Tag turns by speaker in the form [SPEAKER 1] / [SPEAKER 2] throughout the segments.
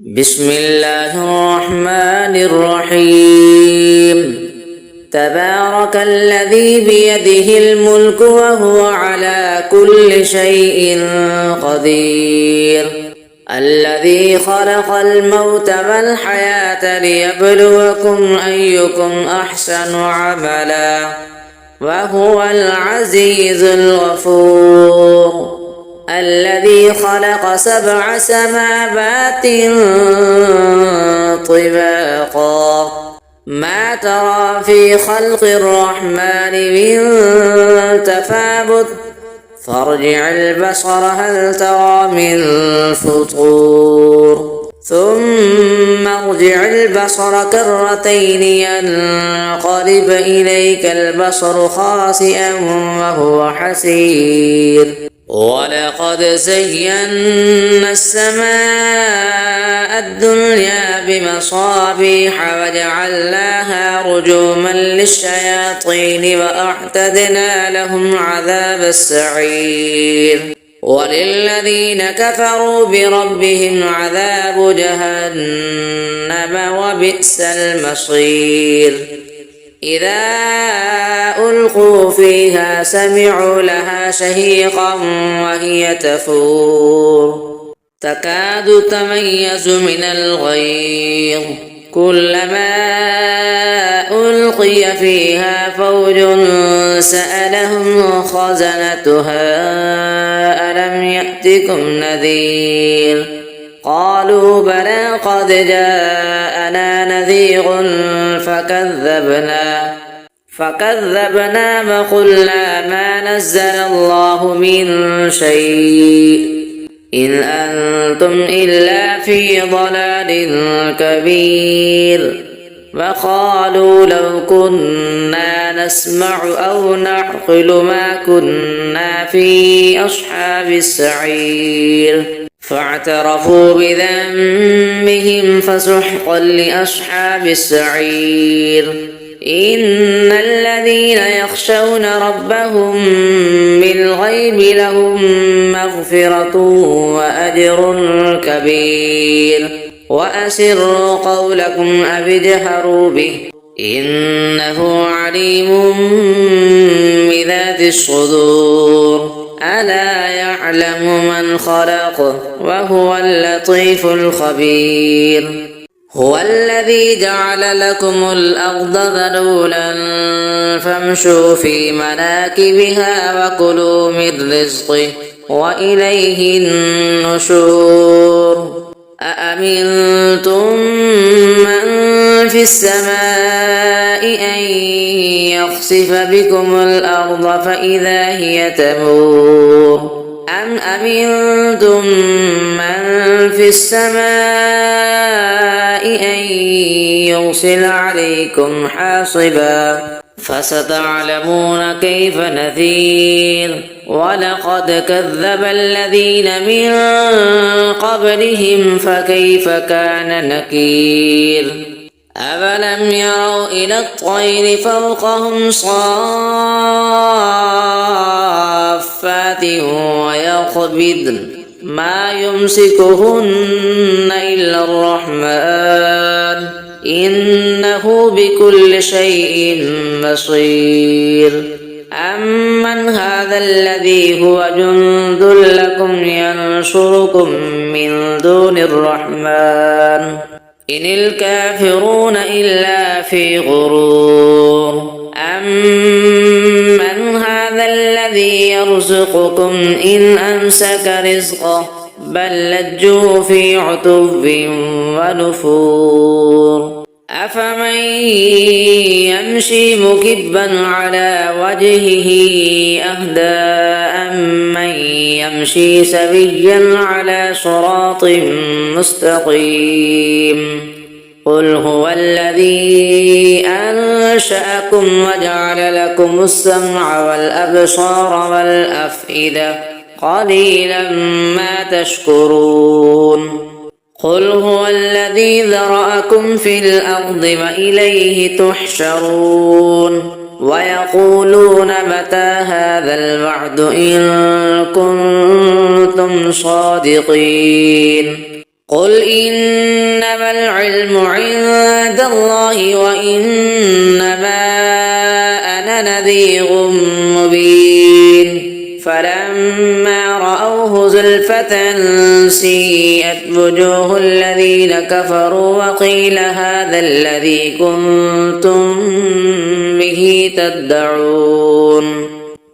[SPEAKER 1] بسم الله الرحمن الرحيم تبارك الذي بيده الملك وهو على كل شيء قدير الذي خلق الموت والحياة ليبلوكم أيكم أحسن عملا وهو العزيز الغفور الذي خلق 7 سماوات طباقا ما ترى في خلق الرحمن من تفاوت فارجع البصر هل ترى من فطور ثم ارجع البصر كرتين ينقلب إليك البصر خاسئا وهو حسير ولقد زينا السماء الدنيا بمصابيح وجعلناها رجوما للشياطين وأعتدنا لهم عذاب السعير وللذين كفروا بربهم عذاب جهنم وبئس المصير إذا ألقوا فيها سمعوا لها شهيقا وهي تفور تكاد تميز من الغيظ كلما ألقي فيها فوج سألهم خزنتها ألم يأتكم نذير قالوا بلى قد جاءنا نذير فكذبنا وقلنا ما نزل الله من شيء إن أنتم إلا في ضلال كبير وقالوا لو كنا نسمع أو نعقل ما كنا في أصحاب السعير فاعترفوا بذنبهم فسحقا لأصحاب السعير إن الذين يخشون ربهم بالغيب لهم مغفرة وأجر كبير وأسروا قولكم أو اجهروا به إنه عليم بذات الصدور ألا يعلم من خلق وهو اللطيف الخبير هو الذي جعل لكم الأرض ذلولا فامشوا في مناكبها وكلوا من رزقه وإليه النشور أأمنتم من في السماء أن يخسف بكم الأرض فإذا هي تمور أم أمنتم من في السماء أن يرسل عليكم حاصبا فستعلمون كيف نذير ولقد كذب الذين من قبلهم فكيف كان نكير أفلم يروا إلى الطير فوقهم صافات ويقبضن ما يمسكهن إلا الرحمن إنه بكل شيء بصير أمن هذا الذي هو جند لكم ينصركم من دون الرحمن إن الكافرون إلا في غرور أمن هذا الذي يرزقكم إن أمسك رزقه بل لجوا في عتب ونفور أفمن يمشي مكبا على وجهه أهدى أمن يمشي سويا على صراط مستقيم قل هو الذي أنشأكم وجعل لكم السمع والأبصار والأفئدة قليلا ما تشكرون قل هو الذي ذرأكم في الأرض وإليه تحشرون ويقولون متى هذا الوعد إن كنتم صادقين قل إنما العلم عند الله وإنما أنا نذير مبين فلما رأوه زلفة سيئت وجوه الذين كفروا وقيل هذا الذي كنتم به تدعون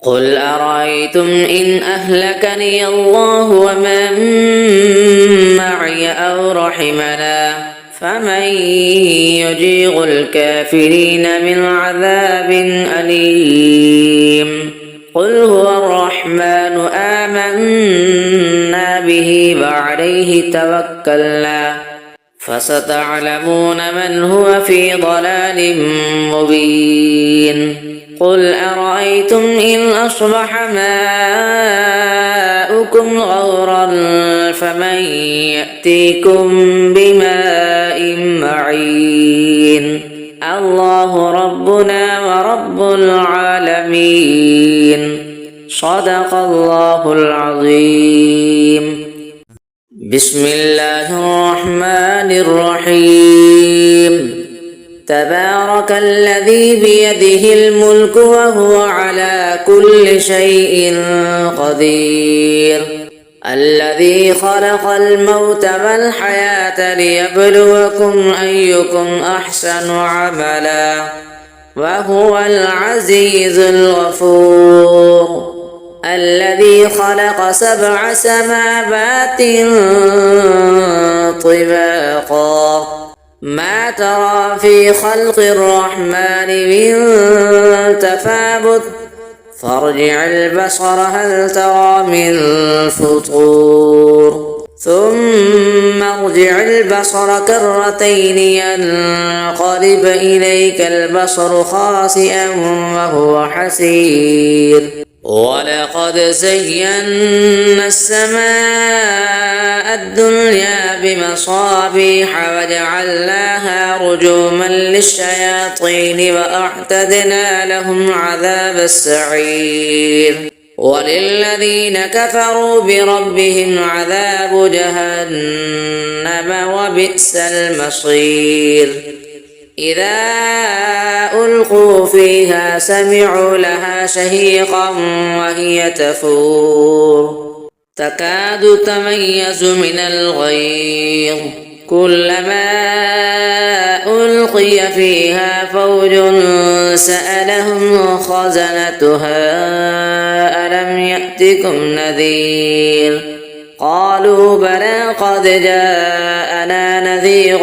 [SPEAKER 1] قل أرأيتم إن أهلكني الله ومن معي أو رحمنا فمن يجير الكافرين من عذاب أليم قل هو الرحمن آمنا به وعليه توكلنا فستعلمون من هو في ضلال مبين قل أرأيتم إن أصبح ماؤكم غورا فمن يأتيكم بماء معين الله ربنا ورب العالمين صدق الله العظيم بسم الله الرحمن الرحيم تبارك الذي بيده الملك وهو على كل شيء قدير الذي خلق الموت والحياة ليبلوكم أيكم أحسن عملا وهو العزيز الغفور الذي خلق 7 سماوات طباقا ما ترى في خلق الرحمن من تفاوت فارجع البصر هل ترى من فطور ثم ارجع البصر كرتين ينقلب إليك البصر خاسئا وهو حسير ولقد زينا السماء الدنيا بمصابيح وجعلناها رجوما للشياطين وأعتدنا لهم عذاب السعير وللذين كفروا بربهم عذاب جهنم وبئس المصير إذا ألقوا فيها سمعوا لها شهيقا وهي تفور تكاد تميز من الغيظ كلما ألقي فيها فوج سألهم خزنتها ألم يأتكم نذير قالوا بلى قد جاءنا نذير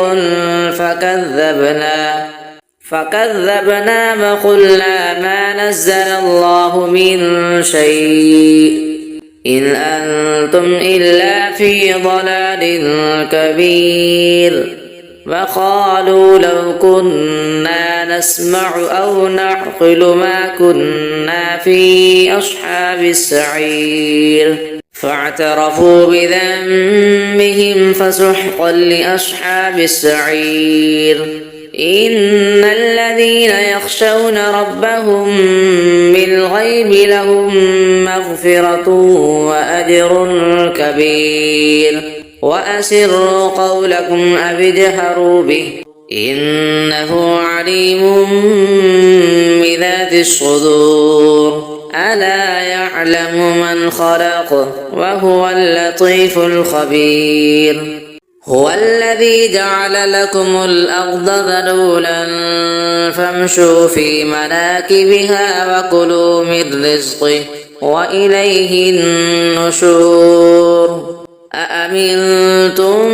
[SPEAKER 1] فكذبنا وقلنا ما نزل الله من شيء إن أنتم إلا في ضلال كبير وقالوا لو كنا نسمع أو نعقل ما كنا في أصحاب السعير فاعترفوا بذنبهم فسحقا لأصحاب السعير إن الذين يخشون ربهم بالغيب لهم مغفرة وأجر كبير وأسروا قولكم أو اجهروا به إنه عليم بذات الصدور ألا يعلم من خلق وهو اللطيف الخبير هو الذي جعل لكم الأرض ذلولا فامشوا في مناكبها وكلوا من رزقه وإليه النشور أأمنتم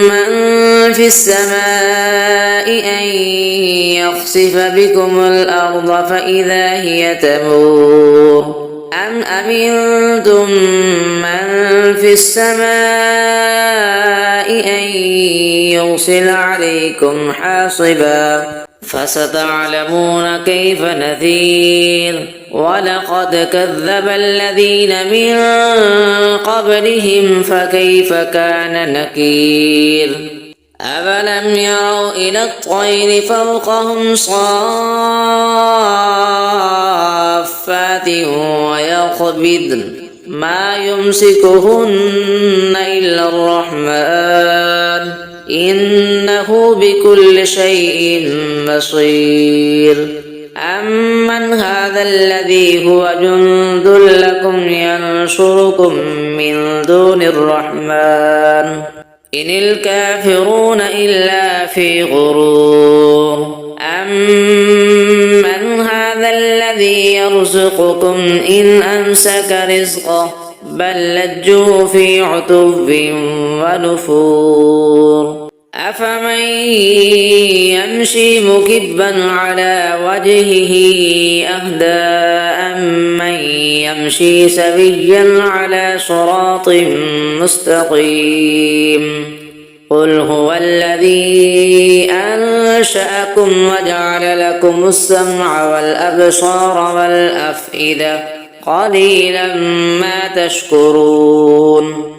[SPEAKER 1] من في السماء أن يخسف بكم الأرض فإذا هي تمور أم أمنتم من في السماء أن يرسل عليكم حاصبا فستعلمون كيف نذير ولقد كذب الذين من قبلهم فكيف كان نكير أفلم يروا إلى الطير فوقهم صافات ويقبضن ما يمسكهن إلا الرحمن إنه بكل شيء بصير أمن هذا الذي هو جند لكم ينصركم من دون الرحمن إن الكافرون إلا في غرور أمن هذا الذي يرزقكم إن أمسك رزقه بل لجوا في عتب ونفور أفمن يمشي مكبا على وجهه أهدى أمن يمشي سويا على صراط مستقيم قل هو الذي أنشأكم وجعل لكم السمع والأبصار والأفئدة قليلا ما تشكرون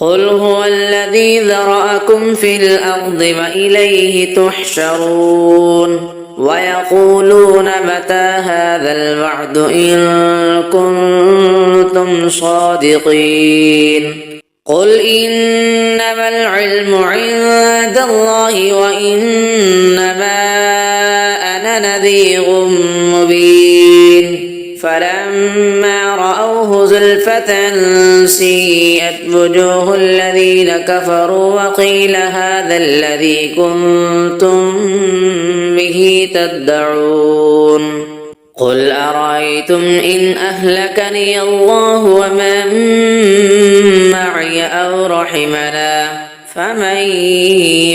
[SPEAKER 1] قل هو الذي ذرأكم في الأرض وإليه تحشرون ويقولون متى هذا الوعد إن كنتم صادقين قل إنما العلم عند الله وإنما أنا نذير مبين فلما رأوه زلفة سيئت وجوه الذين كفروا وقيل هذا الذي كنتم به تدعون قل أرأيتم إن أهلكني الله ومن معي أو رحمنا فمن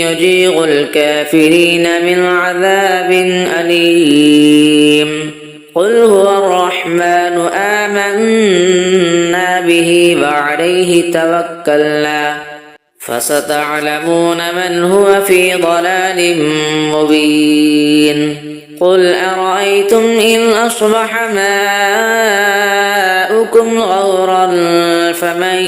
[SPEAKER 1] يجير الكافرين من عذاب أليم قل هو الرحمن آمنا به وعليه توكلنا فستعلمون من هو في ضلال مبين قل أرأيتم إن أصبح ماؤكم غورا فمن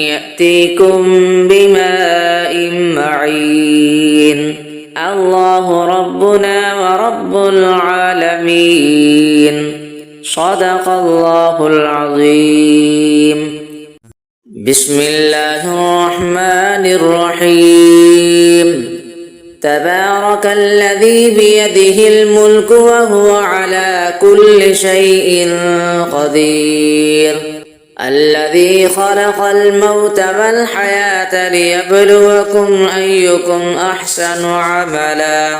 [SPEAKER 1] يأتيكم بماء معين الله ربنا ورب العالمين صدق الله العظيم بسم الله الرحمن الرحيم تبارك الذي بيده الملك وهو على كل شيء قدير الذي خلق الموت والحياة ليبلوكم أيكم أحسن عملا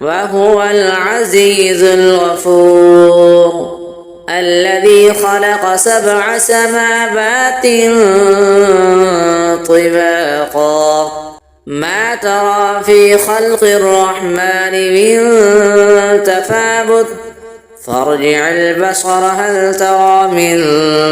[SPEAKER 1] وهو العزيز الغفور الذي خلق 7 سماوات طباقا ما ترى في خلق الرحمن من تفاوت فارجع البصر هل ترى من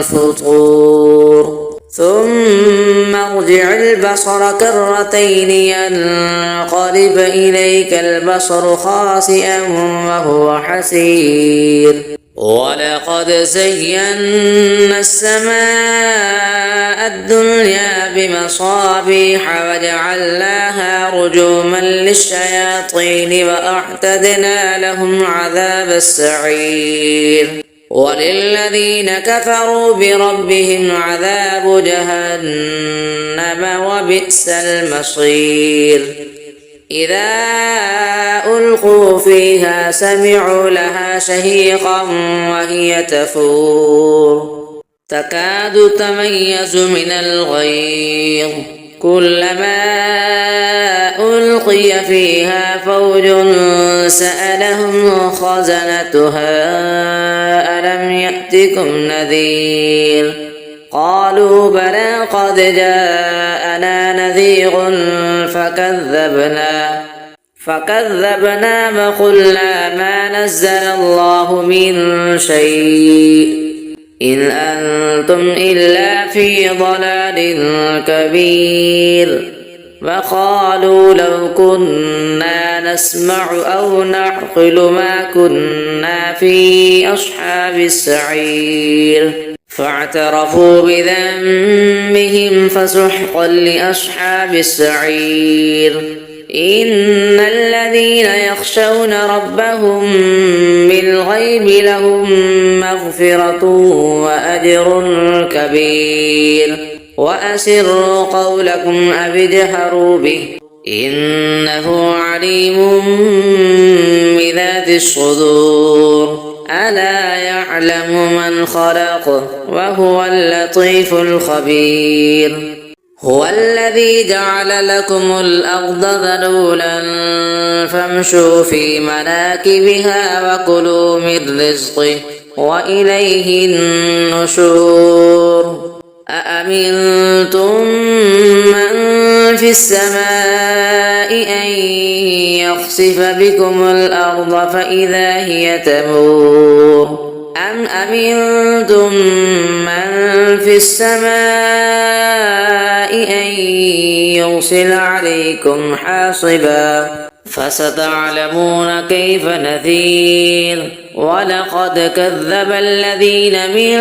[SPEAKER 1] فطور ثم ارجع البصر كرتين ينقلب إليك البصر خاسئا وهو حسير ولقد زينا السماء الدنيا بمصابيح وجعلناها رجوما للشياطين وأعتدنا لهم عذاب السعير وللذين كفروا بربهم عذاب جهنم وبئس المصير إذا ألقوا فيها سمعوا لها شهيقا وهي تفور تكاد تميز من الغيظ كلما ألقي فيها فوج سألهم خزنتها ألم يأتكم نذير قالوا بلى قد جاءنا نذير فكذبنا وقلنا ما نزل الله من شيء إن أنتم إلا في ضلال كبير وقالوا لو كنا نسمع أو نعقل ما كنا في أصحاب السعير فاعترفوا بذنبهم فسحقا لأصحاب السعير إن الذين يخشون ربهم بالغيب لهم مغفرة وأجر كبير وأسروا قولكم أو اجهروا به إنه عليم بذات الصدور ألا يعلم من خلق وهو اللطيف الخبير هو الذي جعل لكم الأرض ذلولا فامشوا في مناكبها وكلوا من رزقه وإليه النشور أأمنتم من في السماء أن يخسف بكم الأرض فإذا هي تمور أم أمنتم من في السماء أن يرسل عليكم حاصبا فستعلمون كيف نذير ولقد كذب الذين من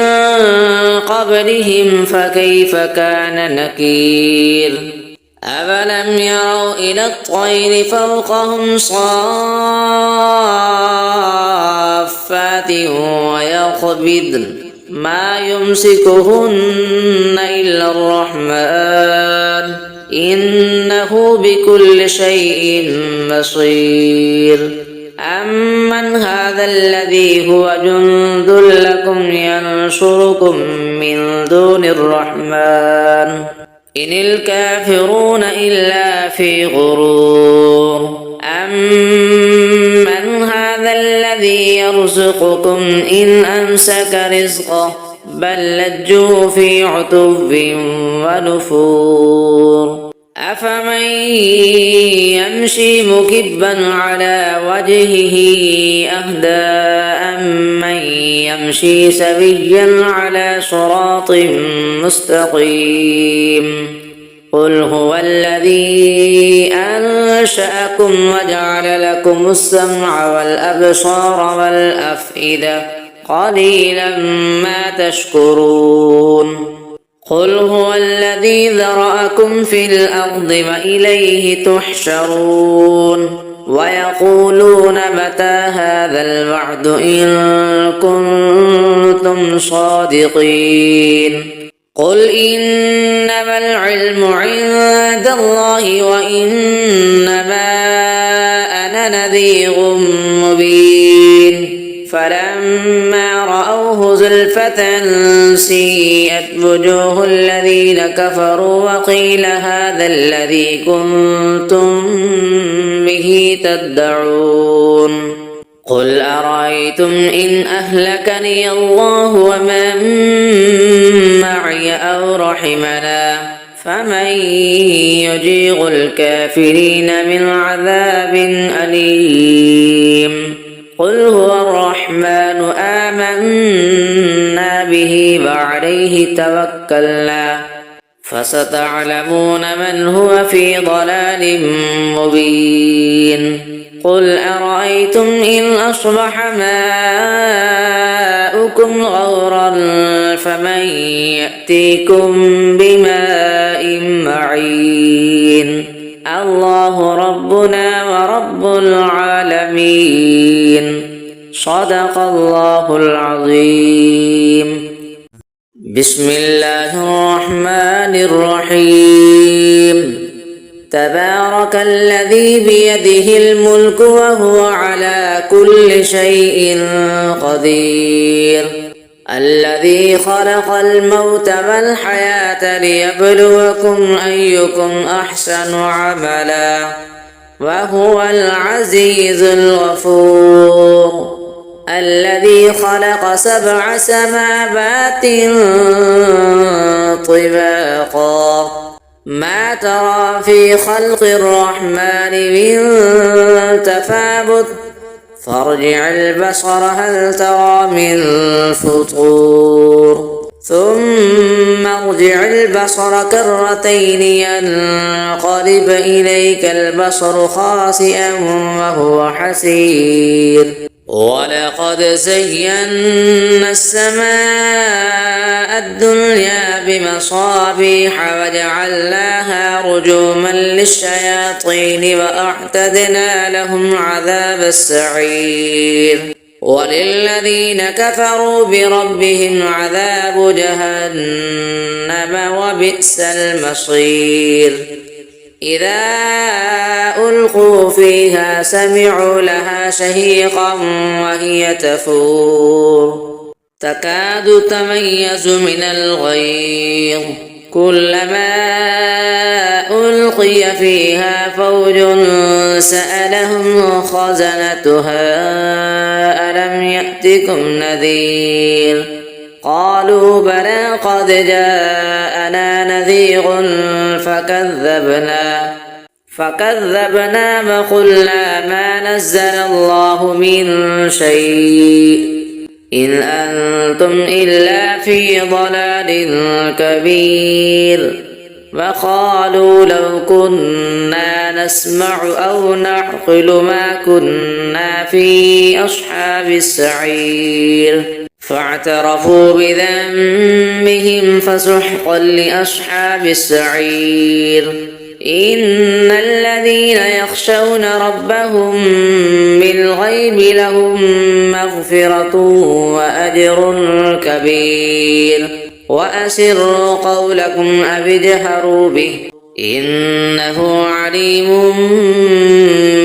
[SPEAKER 1] قبلهم فكيف كان نكير أفلم يروا إلى الطير فوقهم صافات ويقبضن ما يمسكهن إلا الرحمن إنه بكل شيء بصير أمن هذا الذي هو جند لكم ينصركم من دون الرحمن إن الكافرون إلا في غرور أمن هذا الذي يرزقكم إن أمسك رزقه بل لجوا في عتب ونفور أفمن يمشي مكبا على وجهه أهدى أمن يمشي سويا على صراط مستقيم قل هو الذي أنشأكم وجعل لكم السمع والأبصار والأفئدة قليلا ما تشكرون قل هو الذي ذرأكم في الأرض وإليه تحشرون ويقولون متى هذا الوعد إن كنتم صادقين قل إنما العلم عند الله وإنما أنا نذير مبين فلما رأوه زلفة سيئت وجوه الذين كفروا وقيل هذا الذي كنتم به تدعون قل أرأيتم إن أهلكني الله ومن معي أو رحمنا فمن يجير الكافرين من عذاب أليم قل هو الرحمن آمنا به وعليه توكلنا فستعلمون من هو في ضلال مبين قل أرأيتم إن أصبح ماؤكم غورا فمن يأتيكم بماء معين الله ربنا ورب العالمين صدق الله العظيم بسم الله الرحمن الرحيم تبارك الذي بيده الملك وهو على كل شيء قدير الذي خلق الموت والحياة ليبلوكم أيكم أحسن عملا وهو العزيز الغفور الذي خلق 7 سماوات طباقا ما ترى في خلق الرحمن من تفاوت فارجع البصر هل ترى من فطور ثم ارجع البصر كرتين ينقلب إليك البصر خاسئا وهو حسير ولقد زينا السماء الدنيا بمصابيح وجعلناها رجوما للشياطين وأعتدنا لهم عذاب السعير وللذين كفروا بربهم عذاب جهنم وبئس المصير إذا ألقوا فيها سمعوا لها شهيقا وهي تفور تكاد تميز من الغيظ كلما ألقي فيها فوج سألهم خزنتها ألم يأتكم نذير قالوا بلى قد جاءنا نذير فكذبنا وقلنا ما نزل الله من شيء إن أنتم إلا في ضلال كبير وقالوا لو كنا نسمع أو نعقل ما كنا في أصحاب السعير فاعترفوا بذنبهم فسحقا لأصحاب السعير إن الذين يخشون ربهم بالغيب لهم مغفرة وأجر كبير وأسروا قولكم أو اجهروا به إنه عليم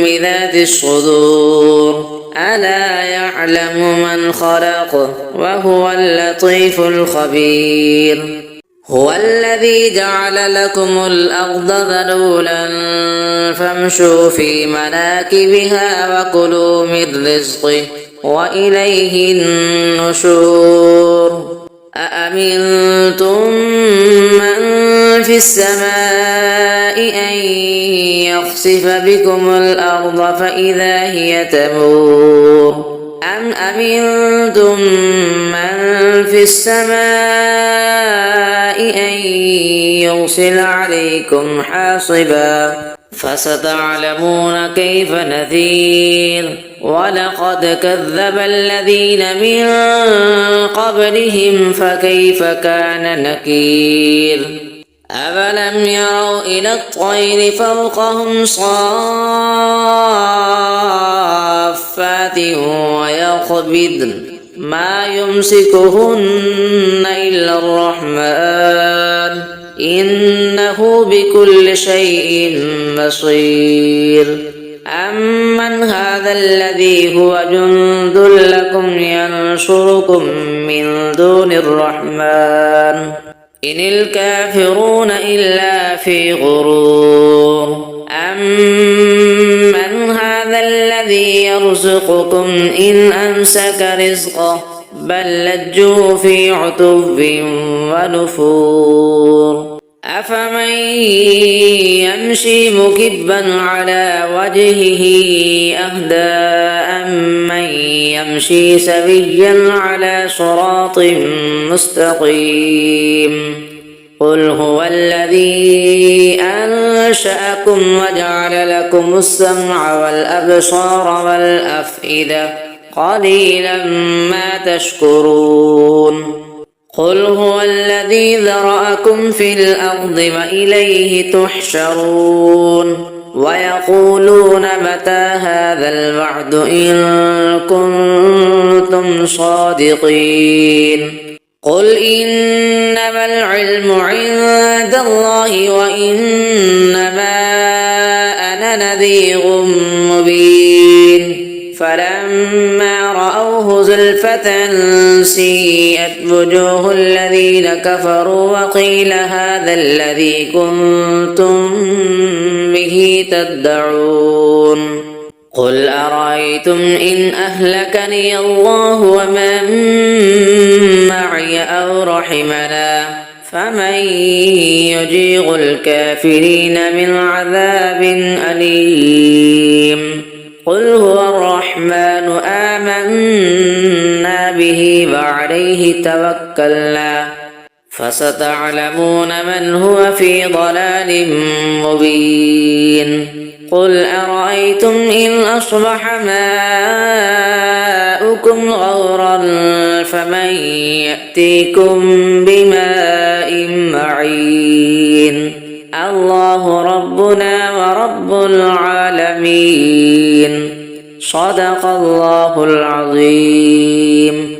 [SPEAKER 1] بذات الصدور ألا يعلم من خلق وهو اللطيف الخبير هو الذي جعل لكم الأرض ذلولا فامشوا في مناكبها وكلوا من رزقه وإليه النشور أأمنتم من في السماء أن يخسف بكم الأرض فإذا هي تمور أم أمنتم من في السماء أن يرسل عليكم حاصبا فستعلمون كيف نذير ولقد كذب الذين من قبلهم فكيف كان نكير أفلم يروا إلى الطير فوقهم صافات ويقبضن ما يمسكهن إلا الرحمن إنه بكل شيء بصير أمن هذا الذي هو جند لكم ينصركم من دون الرحمن إن الكافرون إلا في غرور أمن هذا الذي يرزقكم إن أمسك رزقه بل لجوا في عتب ونفور أفمن يمشي مكبا على وجهه أهدى أمن يمشي سويا على صراط مستقيم قل هو الذي أنشأكم وجعل لكم السمع والأبصار والأفئدة قليلا ما تشكرون قل هو الذي ذرأكم في الأرض وإليه تحشرون ويقولون متى هذا الوعد إن كنتم صادقين قل إنما العلم عند الله وإنما أنا نذير مبين فلما رأوه زلفة سيئت وجوه الذين كفروا وقيل هذا الذي كنتم به تدعون قل أرأيتم إن أهلكني الله ومن معي أو رحمنا فمن يجير الكافرين من عذاب أليم قل هو الرحمن آمنا به وعليه توكلنا فستعلمون من هو في ضلال مبين قل أرأيتم إن أصبح ماءكم زادوكم غورا فمن يأتيكم بماء معين. الله ربنا ورب العالمين. صدق الله العظيم.